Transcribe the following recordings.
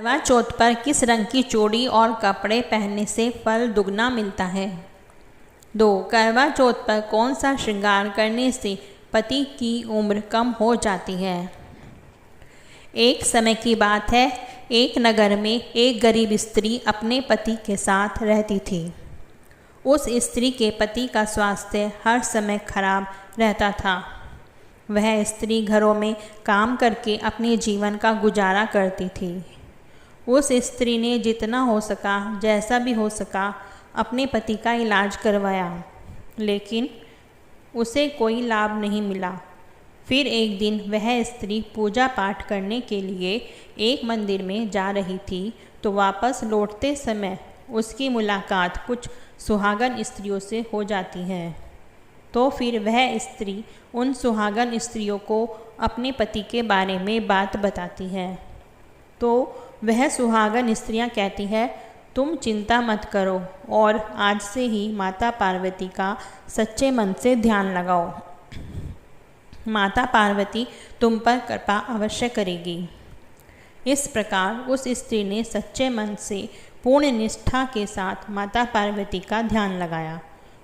करवा चौथ पर किस रंग की चूड़ी और कपड़े पहनने से फल दुगना मिलता है? 2. करवा चौथ पर कौन सा श्रृंगार करने से पति की उम्र कम हो जाती है? एक समय की बात है, एक नगर में एक गरीब स्त्री अपने पति के साथ रहती थी। उस स्त्री के पति का स्वास्थ्य हर समय खराब रहता था। वह स्त्री घरों में काम करके अपने जीवन का गुजारा करती थी। उस स्त्री ने जितना हो सका, जैसा भी हो सका, अपने पति का इलाज करवाया, लेकिन उसे कोई लाभ नहीं मिला। फिर एक दिन वह स्त्री पूजा पाठ करने के लिए एक मंदिर में जा रही थी, तो वापस लौटते समय उसकी मुलाकात कुछ सुहागन स्त्रियों से हो जाती है। तो फिर वह स्त्री उन सुहागन स्त्रियों को अपने पति के बारे में बात बताती है। तो वह सुहागन स्त्रियां कहती है, तुम चिंता मत करो और आज से ही माता पार्वती का सच्चे मन से ध्यान लगाओ। माता पार्वती तुम पर कृपा अवश्य करेगी। इस प्रकार उस स्त्री ने सच्चे मन से पूर्ण निष्ठा के साथ माता पार्वती का ध्यान लगाया।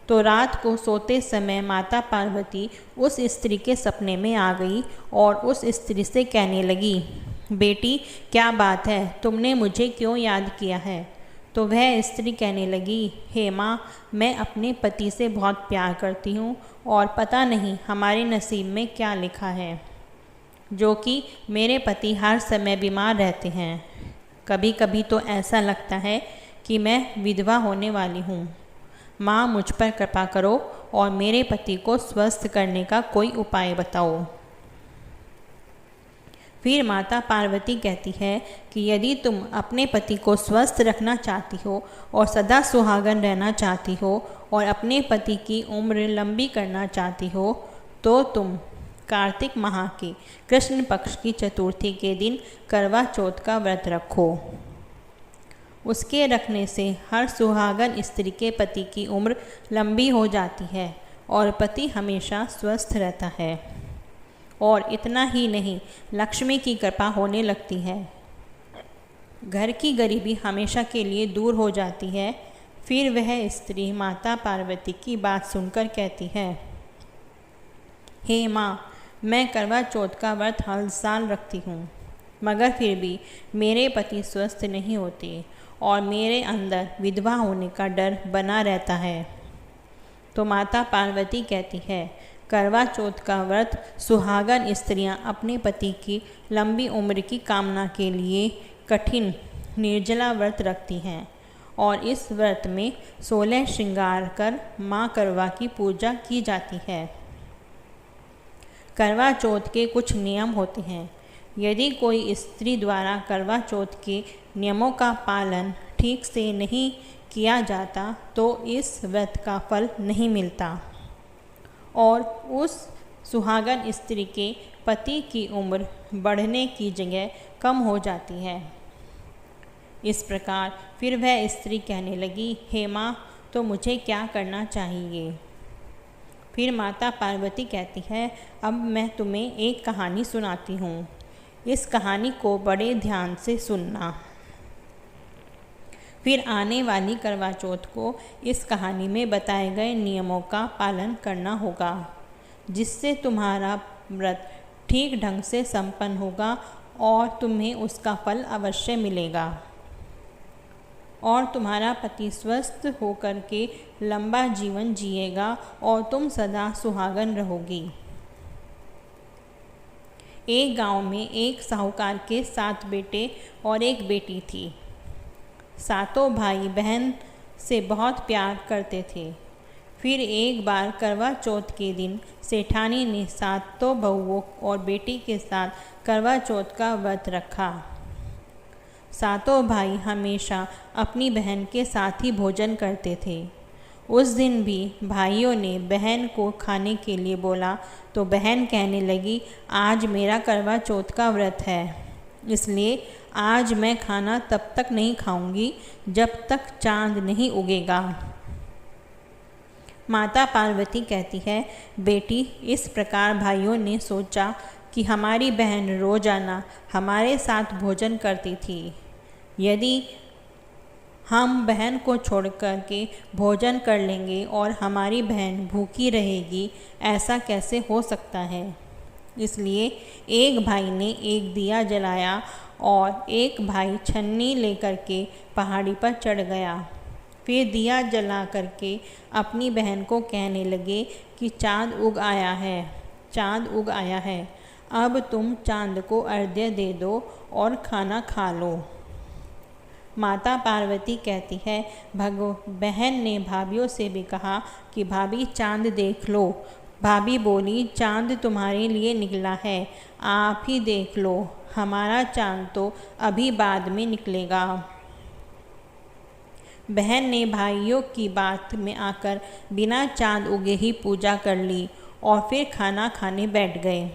तो रात को सोते समय माता पार्वती उस स्त्री के सपने में आ गई और उस स्त्री से कहने लगी, बेटी क्या बात है, तुमने मुझे क्यों याद किया है? तो वह स्त्री कहने लगी, हे माँ, मैं अपने पति से बहुत प्यार करती हूँ और पता नहीं हमारे नसीब में क्या लिखा है, जो कि मेरे पति हर समय बीमार रहते हैं। कभी कभी तो ऐसा लगता है कि मैं विधवा होने वाली हूँ। माँ, मुझ पर कृपा करो और मेरे पति को स्वस्थ करने का कोई उपाय बताओ। फिर माता पार्वती कहती है कि यदि तुम अपने पति को स्वस्थ रखना चाहती हो और सदा सुहागन रहना चाहती हो और अपने पति की उम्र लंबी करना चाहती हो, तो तुम कार्तिक माह के कृष्ण पक्ष की चतुर्थी के दिन करवा चौथ का व्रत रखो। उसके रखने से हर सुहागन स्त्री के पति की उम्र लंबी हो जाती है और पति हमेशा स्वस्थ रहता है। और इतना ही नहीं, लक्ष्मी की कृपा होने लगती है। घर की गरीबी हमेशा के लिए दूर हो जाती है। फिर वह स्त्री माता पार्वती की बात सुनकर कहती है, हे माँ, मैं करवा चौथ का व्रत हर साल रखती हूँ, मगर फिर भी मेरे पति स्वस्थ नहीं होते और मेरे अंदर विधवा होने का डर बना रहता है। तो माता पार्वती कहती है, करवा चौथ का व्रत सुहागन स्त्रियां अपने पति की लंबी उम्र की कामना के लिए कठिन निर्जला व्रत रखती हैं और इस व्रत में 16 श्रृंगार कर माँ करवा की पूजा की जाती है। करवा चौथ के कुछ नियम होते हैं। यदि कोई स्त्री द्वारा करवा चौथ के नियमों का पालन ठीक से नहीं किया जाता तो इस व्रत का फल नहीं मिलता और उस सुहागन स्त्री के पति की उम्र बढ़ने की जगह कम हो जाती है। इस प्रकार फिर वह स्त्री कहने लगी, हे माँ, तो मुझे क्या करना चाहिए? फिर माता पार्वती कहती है, अब मैं तुम्हें एक कहानी सुनाती हूँ। इस कहानी को बड़े ध्यान से सुनना। फिर आने वाली करवा चौथ को इस कहानी में बताए गए नियमों का पालन करना होगा, जिससे तुम्हारा व्रत ठीक ढंग से संपन्न होगा और तुम्हें उसका फल अवश्य मिलेगा और तुम्हारा पति स्वस्थ होकर के लंबा जीवन जिएगा और तुम सदा सुहागन रहोगी। एक गांव में एक साहूकार के 7 बेटे और एक बेटी थी। सातों भाई बहन से बहुत प्यार करते थे। फिर एक बार करवा चौथ के दिन सेठानी ने सातों बहुओं और बेटी के साथ करवा चौथ का व्रत रखा। सातों भाई हमेशा अपनी बहन के साथ ही भोजन करते थे। उस दिन भी भाइयों ने बहन को खाने के लिए बोला तो बहन कहने लगी, आज मेरा करवा चौथ का व्रत है, इसलिए आज मैं खाना तब तक नहीं खाऊंगी जब तक चांद नहीं उगेगा। माता पार्वती कहती है, बेटी, इस प्रकार भाइयों ने सोचा कि हमारी बहन रोजाना हमारे साथ भोजन करती थी, यदि हम बहन को छोड़ कर के भोजन कर लेंगे और हमारी बहन भूखी रहेगी, ऐसा कैसे हो सकता है। इसलिए एक भाई ने एक दिया जलाया और एक भाई छन्नी लेकर के पहाड़ी पर चढ़ गया। फिर दिया जला करके अपनी बहन को कहने लगे कि चाँद उग आया है, चाँद उग आया है, अब तुम चाँद को अर्घ्य दे दो और खाना खा लो। माता पार्वती कहती है, बहन ने भाभियों से भी कहा कि भाभी चाँद देख लो। भाभी बोली, चाँद तुम्हारे लिए निकला है, आप ही देख लो, हमारा चाँद तो अभी बाद में निकलेगा। बहन ने भाइयों की बात में आकर बिना चाँद उगे ही पूजा कर ली और फिर खाना खाने बैठ गए।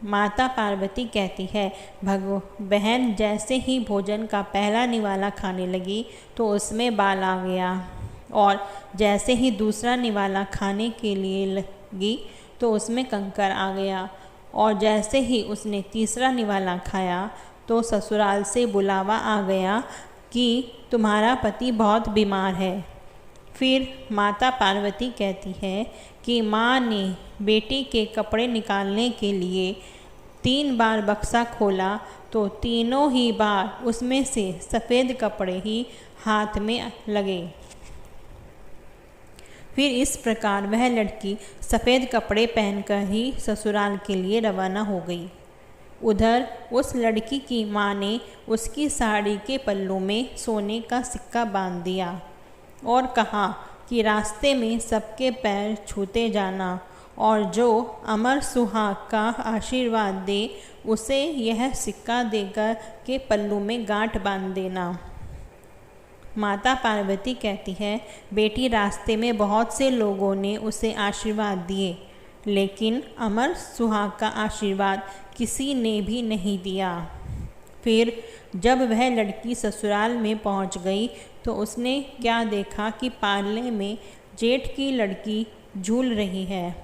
माता पार्वती कहती है, बहन जैसे ही भोजन का पहला निवाला खाने लगी तो उसमें बाल आ गया, और जैसे ही दूसरा निवाला खाने के लिए लगी तो उसमें कंकर आ गया, और जैसे ही उसने तीसरा निवाला खाया तो ससुराल से बुलावा आ गया कि तुम्हारा पति बहुत बीमार है। फिर माता पार्वती कहती है कि माँ ने बेटी के कपड़े निकालने के लिए 3 बार बक्सा खोला तो तीनों ही बार उसमें से सफ़ेद कपड़े ही हाथ में लगे। फिर इस प्रकार वह लड़की सफ़ेद कपड़े पहनकर ही ससुराल के लिए रवाना हो गई। उधर उस लड़की की माँ ने उसकी साड़ी के पल्लू में सोने का सिक्का बांध दिया और कहा कि रास्ते में सबके पैर छूते जाना, और जो अमर सुहाग का आशीर्वाद दे उसे यह सिक्का देकर के पल्लू में गांठ बांध देना। माता पार्वती कहती है, बेटी रास्ते में बहुत से लोगों ने उसे आशीर्वाद दिए, लेकिन अमर सुहाग का आशीर्वाद किसी ने भी नहीं दिया। फिर जब वह लड़की ससुराल में पहुंच गई तो उसने क्या देखा कि पालने में जेठ की लड़की झूल रही है।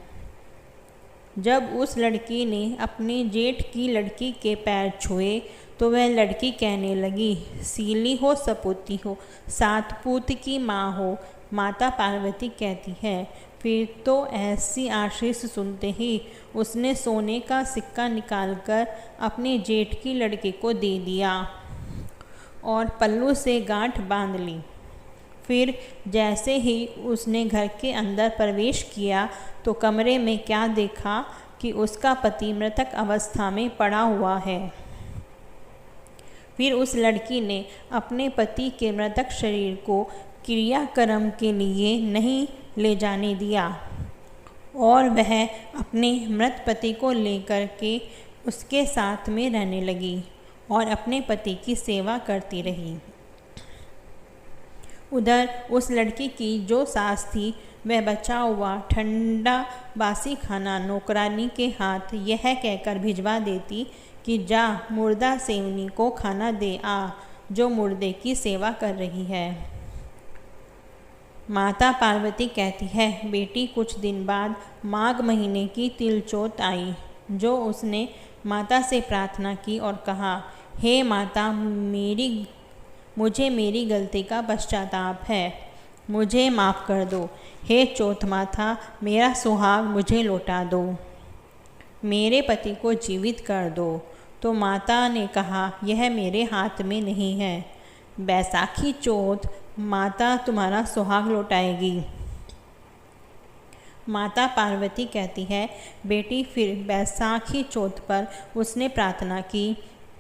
जब उस लड़की ने अपने जेठ की लड़की के पैर छुए तो वह लड़की कहने लगी, सीली हो सपूती हो, 7 पूत की माँ हो। माता पार्वती कहती है, फिर तो ऐसी आशीष सुनते ही उसने सोने का सिक्का निकालकर अपने जेठ की लड़की को दे दिया और पल्लू से गांठ बांध ली। फिर जैसे ही उसने घर के अंदर प्रवेश किया तो कमरे में क्या देखा कि उसका पति मृतक अवस्था में पड़ा हुआ है। फिर उस लड़की ने अपने पति के मृतक शरीर को क्रियाक्रम के लिए नहीं ले जाने दिया और वह अपने मृत पति को लेकर के उसके साथ में रहने लगी और अपने पति की सेवा करती रही। उधर उस लड़की की जो सास थी वह बचा हुआ ठंडा बासी खाना नौकरानी के हाथ यह कहकर भिजवा देती कि जा मुर्दा सेवनी को खाना दे आ, जो मुर्दे की सेवा कर रही है। माता पार्वती कहती है, बेटी कुछ दिन बाद माघ महीने की तिलचौथ आई, जो उसने माता से प्रार्थना की और कहा, हे माता, मुझे मेरी गलती का पश्चाताप है, मुझे माफ़ कर दो। हे चौथ माता, मेरा सुहाग मुझे लौटा दो, मेरे पति को जीवित कर दो। तो माता ने कहा, यह मेरे हाथ में नहीं है। बैसाखी चौथ माता तुम्हारा सुहाग लौटाएगी। माता पार्वती कहती है, बेटी फिर बैसाखी चौथ पर उसने प्रार्थना की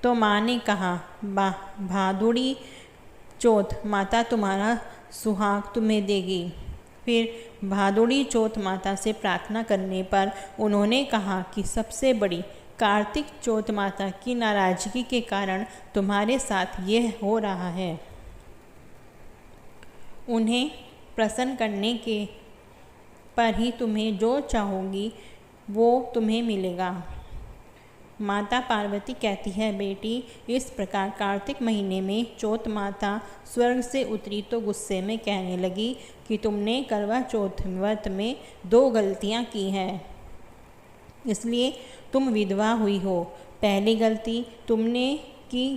तो माँ ने कहा, भादुड़ी चौथ माता तुम्हारा सुहाग तुम्हें देगी। फिर भादुड़ी चौथ माता से प्रार्थना करने पर उन्होंने कहा कि सबसे बड़ी कार्तिक चौथ माता की नाराज़गी के कारण तुम्हारे साथ यह हो रहा है। उन्हें प्रसन्न करने के पर ही तुम्हें जो चाहोगी वो तुम्हें मिलेगा। माता पार्वती कहती है, बेटी इस प्रकार कार्तिक महीने में चौथ माता स्वर्ग से उतरी तो गुस्से में कहने लगी कि तुमने करवा चौथ व्रत में 2 गलतियां की हैं, इसलिए तुम विधवा हुई हो। पहली गलती तुमने की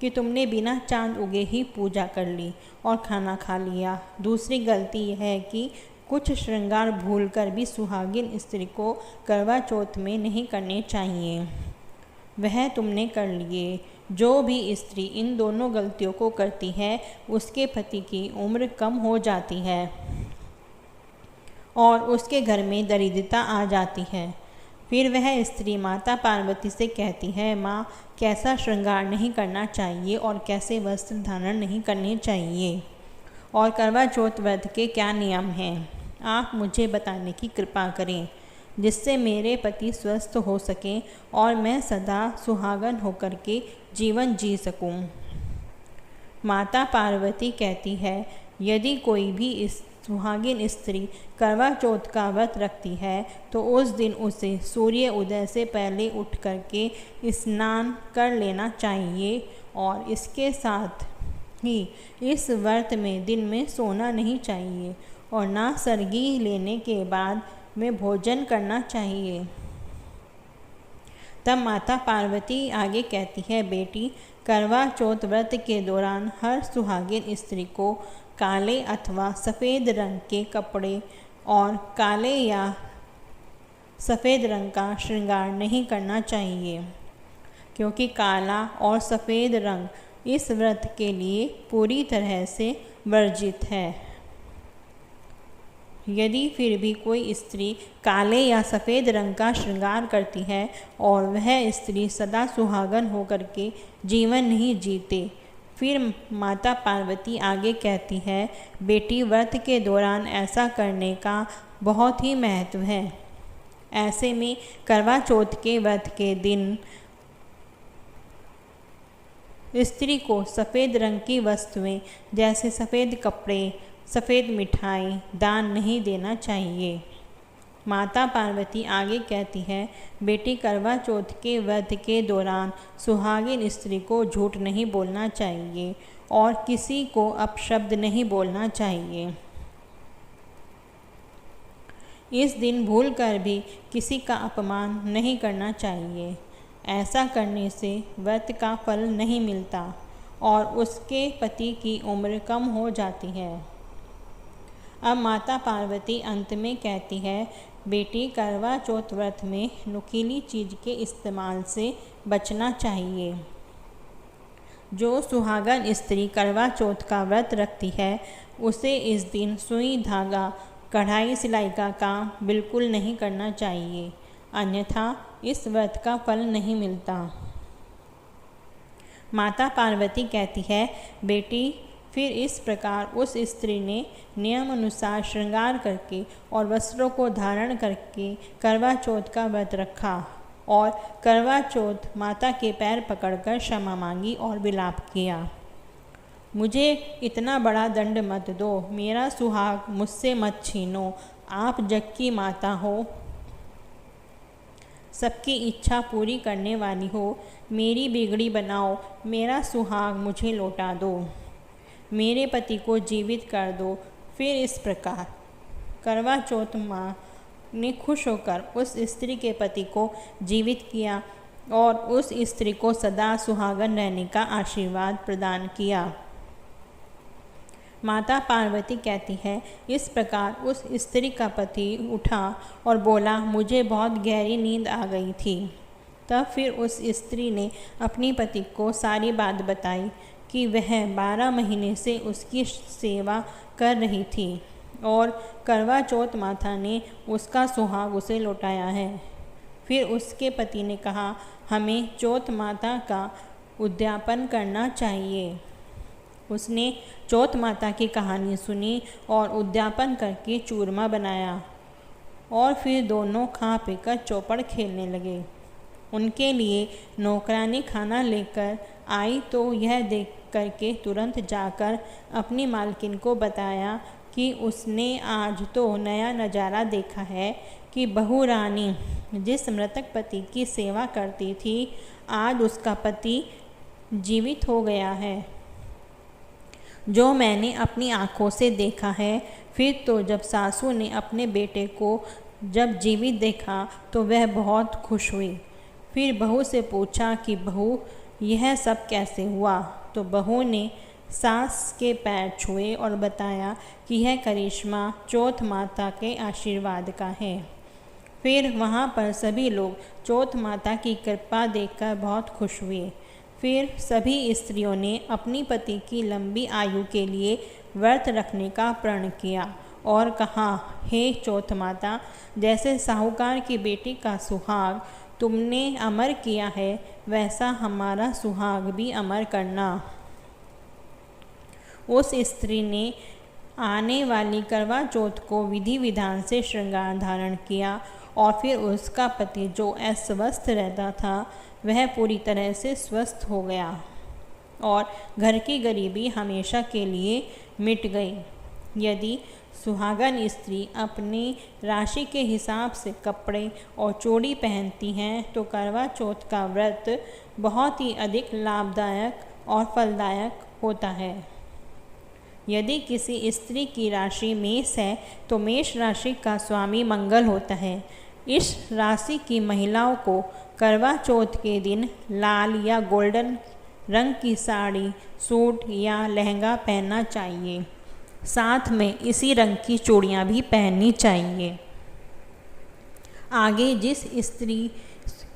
कि तुमने बिना चांद उगे ही पूजा कर ली और खाना खा लिया। दूसरी गलती यह है कि कुछ श्रृंगार भूलकर भी सुहागिन स्त्री को करवा चौथ में नहीं करने चाहिए, वह तुमने कर लिए। जो भी स्त्री इन दोनों गलतियों को करती है उसके पति की उम्र कम हो जाती है और उसके घर में दरिद्रता आ जाती है। फिर वह स्त्री माता पार्वती से कहती है, माँ, कैसा श्रृंगार नहीं करना चाहिए और कैसे वस्त्र धारण नहीं करने चाहिए और करवा चौथ व्रत के क्या नियम हैं, आप मुझे बताने की कृपा करें, जिससे मेरे पति स्वस्थ हो सकें और मैं सदा सुहागन होकर के जीवन जी सकूं। माता पार्वती कहती है, यदि कोई भी इस सुहागिन स्त्री करवा चौथ का व्रत रखती है तो उस दिन उसे सूर्य उदय से पहले उठ करके स्नान कर लेना चाहिए और इसके साथ ही इस व्रत में दिन में सोना नहीं चाहिए और ना सरगी लेने के बाद में भोजन करना चाहिए। तब माता पार्वती आगे कहती है, बेटी, करवा चौथ व्रत के दौरान हर सुहागिन स्त्री को काले अथवा सफ़ेद रंग के कपड़े और काले या सफ़ेद रंग का श्रृंगार नहीं करना चाहिए, क्योंकि काला और सफ़ेद रंग इस व्रत के लिए पूरी तरह से वर्जित है। यदि फिर भी कोई स्त्री काले या सफ़ेद रंग का श्रृंगार करती है और वह स्त्री सदा सुहागन होकर के जीवन नहीं जीते, फिर माता पार्वती आगे कहती है, बेटी, व्रत के दौरान ऐसा करने का बहुत ही महत्व है। ऐसे में करवा चौथ के व्रत के दिन स्त्री को सफ़ेद रंग की वस्तुएं जैसे सफ़ेद कपड़े, सफ़ेद मिठाई दान नहीं देना चाहिए। माता पार्वती आगे कहती है, बेटी, करवा चौथ के व्रत के दौरान सुहागिन स्त्री को झूठ नहीं बोलना चाहिए और किसी को अपशब्द नहीं बोलना चाहिए। इस दिन भूल कर भी किसी का अपमान नहीं करना चाहिए। ऐसा करने से व्रत का फल नहीं मिलता और उसके पति की उम्र कम हो जाती है। अब माता पार्वती अंत में कहती है, बेटी, करवा चौथ व्रत में नुकीली चीज़ के इस्तेमाल से बचना चाहिए। जो सुहागन स्त्री करवा चौथ का व्रत रखती है उसे इस दिन सुई धागा, कढ़ाई सिलाई का काम बिल्कुल नहीं करना चाहिए, अन्यथा इस व्रत का फल नहीं मिलता। माता पार्वती कहती है, बेटी, फिर इस प्रकार उस स्त्री ने नियम अनुसार श्रृंगार करके और वस्त्रों को धारण करके करवा चौथ का व्रत रखा और करवा चौथ माता के पैर पकड़कर क्षमा मांगी और विलाप किया। मुझे इतना बड़ा दंड मत दो, मेरा सुहाग मुझसे मत छीनो, आप जग की माता हो, सबकी इच्छा पूरी करने वाली हो, मेरी बिगड़ी बनाओ, मेरा सुहाग मुझे लौटा दो, मेरे पति को जीवित कर दो। फिर इस प्रकार करवा चौथ माँ ने खुश होकर उस स्त्री के पति को जीवित किया और उस स्त्री को सदा सुहागन रहने का आशीर्वाद प्रदान किया। माता पार्वती कहती है, इस प्रकार उस स्त्री का पति उठा और बोला, मुझे बहुत गहरी नींद आ गई थी। तब फिर उस स्त्री ने अपनी पति को सारी बात बताई कि वह 12 महीने से उसकी सेवा कर रही थी और करवा चौथ माता ने उसका सुहाग उसे लौटाया है। फिर उसके पति ने कहा, हमें चौथ माता का उद्यापन करना चाहिए। उसने चौथ माता की कहानी सुनी और उद्यापन करके चूरमा बनाया और फिर दोनों खा पीकर चौपड़ खेलने लगे। उनके लिए नौकरानी खाना लेकर आई तो यह देख करके तुरंत जाकर अपनी मालकिन को बताया कि उसने आज तो नया नज़ारा देखा है कि बहू रानी जिस मृतक पति की सेवा करती थी, आज उसका पति जीवित हो गया है, जो मैंने अपनी आँखों से देखा है। फिर तो जब सासू ने अपने बेटे को जब जीवित देखा तो वह बहुत खुश हुई। फिर बहू से पूछा कि बहू, यह सब कैसे हुआ? तो बहू ने सास के पैर छुए और बताया कि यह करिश्मा चौथ माता के आशीर्वाद का है। फिर वहाँ पर सभी लोग चौथ माता की कृपा देखकर बहुत खुश हुए। फिर सभी स्त्रियों ने अपनी पति की लंबी आयु के लिए व्रत रखने का प्रण किया और कहा, हे चौथ माता, जैसे साहूकार की बेटी का सुहाग तुमने अमर किया है, वैसा हमारा सुहाग भी अमर करना। उस स्त्री ने आने वाली करवा चौथ को विधि विधान से श्रृंगार धारण किया और फिर उसका पति जो अस्वस्थ रहता था वह पूरी तरह से स्वस्थ हो गया और घर की गरीबी हमेशा के लिए मिट गई। यदि सुहागन स्त्री अपनी राशि के हिसाब से कपड़े और चूड़ी पहनती हैं तो करवा चौथ का व्रत बहुत ही अधिक लाभदायक और फलदायक होता है। यदि किसी स्त्री की राशि मेष है तो मेष राशि का स्वामी मंगल होता है। इस राशि की महिलाओं को करवा चौथ के दिन लाल या गोल्डन रंग की साड़ी, सूट या लहंगा पहनना चाहिए। साथ में इसी रंग की चूड़ियाँ भी पहननी चाहिए। आगे जिस स्त्री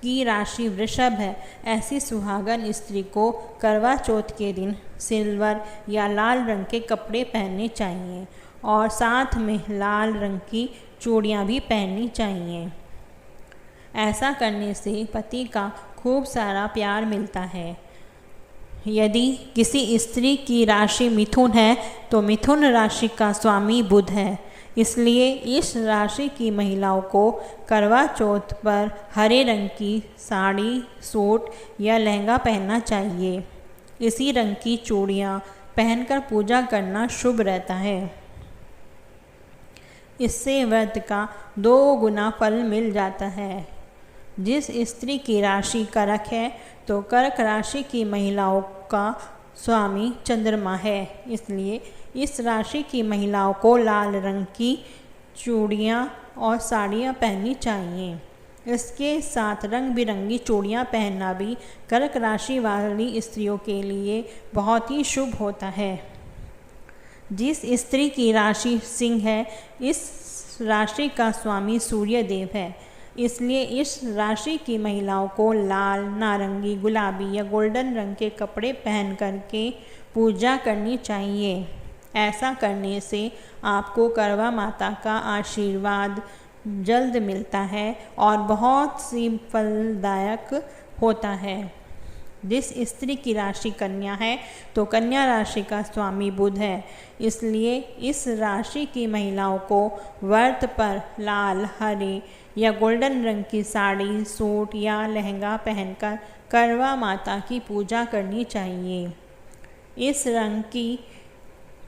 की राशि वृषभ है, ऐसी सुहागन स्त्री को करवा चौथ के दिन सिल्वर या लाल रंग के कपड़े पहनने चाहिए और साथ में लाल रंग की चूड़ियाँ भी पहननी चाहिए। ऐसा करने से पति का खूब सारा प्यार मिलता है। यदि किसी स्त्री की राशि मिथुन है तो मिथुन राशि का स्वामी बुध है, इसलिए इस राशि की महिलाओं को करवा चौथ पर हरे रंग की साड़ी, सूट या लहंगा पहनना चाहिए। इसी रंग की चूड़ियाँ पहनकर पूजा करना शुभ रहता है। इससे व्रत का 2 गुना फल मिल जाता है। जिस स्त्री की राशि कर्क है तो कर्क राशि की महिलाओं का स्वामी चंद्रमा है, इसलिए इस राशि की महिलाओं को लाल रंग की चूड़ियाँ और साड़ियाँ पहननी चाहिए। इसके साथ रंग बिरंगी चूड़ियाँ पहनना भी कर्क राशि वाली स्त्रियों के लिए बहुत ही शुभ होता है। जिस स्त्री की राशि सिंह है, इस राशि का स्वामी सूर्य देव है, इसलिए इस राशि की महिलाओं को लाल, नारंगी, गुलाबी या गोल्डन रंग के कपड़े पहन करके पूजा करनी चाहिए। ऐसा करने से आपको करवा माता का आशीर्वाद जल्द मिलता है और बहुत सी फलदायक होता है। जिस स्त्री की राशि कन्या है तो कन्या राशि का स्वामी बुध है, इसलिए इस राशि की महिलाओं को व्रत पर लाल, हरे या गोल्डन रंग की साड़ी, सूट या लहंगा पहनकर करवा माता की पूजा करनी चाहिए। इस रंग की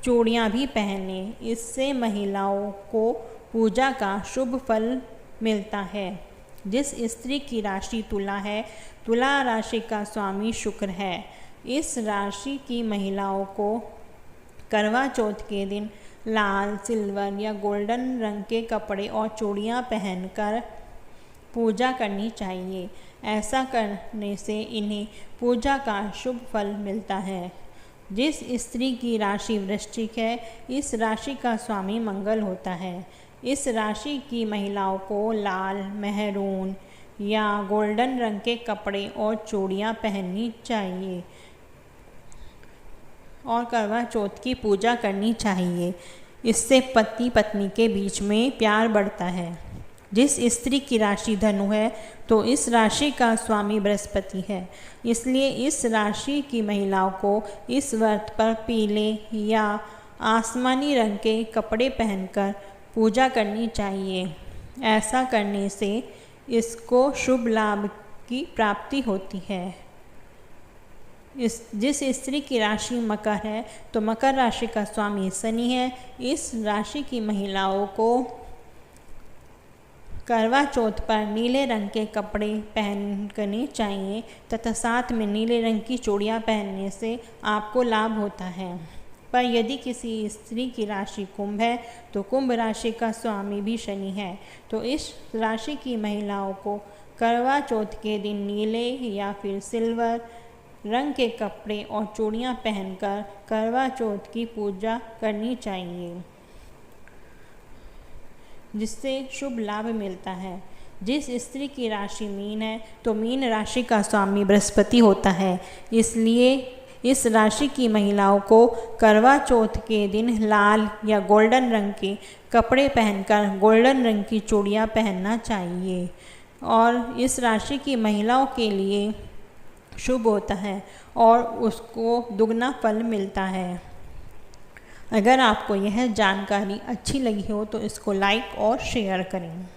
चूड़ियाँ भी पहने, इससे महिलाओं को पूजा का शुभ फल मिलता है। जिस स्त्री की राशि तुला है, तुला राशि का स्वामी शुक्र है। इस राशि की महिलाओं को करवा चौथ के दिन लाल, सिल्वर या गोल्डन रंग के कपड़े और चूड़ियाँ पहनकर पूजा करनी चाहिए। ऐसा करने से इन्हें पूजा का शुभ फल मिलता है। जिस स्त्री की राशि वृश्चिक है, इस राशि का स्वामी मंगल होता है। इस राशि की महिलाओं को लाल, मेहरून या गोल्डन रंग के कपड़े और चूड़ियाँ पहननी चाहिए और करवा चौथ की पूजा करनी चाहिए। इससे पति पत्नी के बीच में प्यार बढ़ता है। जिस स्त्री की राशि धनु है तो इस राशि का स्वामी बृहस्पति है, इसलिए इस राशि की महिलाओं को इस व्रत पर पीले या आसमानी रंग के कपड़े पहनकर पूजा करनी चाहिए। ऐसा करने से इसको शुभ लाभ की प्राप्ति होती है। जिस स्त्री की राशि मकर है तो मकर राशि का स्वामी शनि है। इस राशि की महिलाओं को करवा चौथ पर नीले रंग के कपड़े पहनने चाहिए तथा साथ में नीले रंग की चूड़ियाँ पहनने से आपको लाभ होता है। पर यदि किसी स्त्री की राशि कुंभ है तो कुंभ राशि का स्वामी भी शनि है, तो इस राशि की महिलाओं को करवा चौथ के दिन नीले या फिर सिल्वर रंग के कपड़े और चूड़ियाँ पहनकर करवा चौथ की पूजा करनी चाहिए, जिससे शुभ लाभ मिलता है। जिस स्त्री की राशि मीन है तो मीन राशि का स्वामी बृहस्पति होता है, इसलिए इस राशि की महिलाओं को करवा चौथ के दिन लाल या गोल्डन रंग के कपड़े पहनकर गोल्डन रंग की चूड़ियाँ पहनना चाहिए और इस राशि की महिलाओं के लिए शुभ होता है और उसको दुगना फल मिलता है। अगर आपको यह जानकारी अच्छी लगी हो तो इसको लाइक और शेयर करें।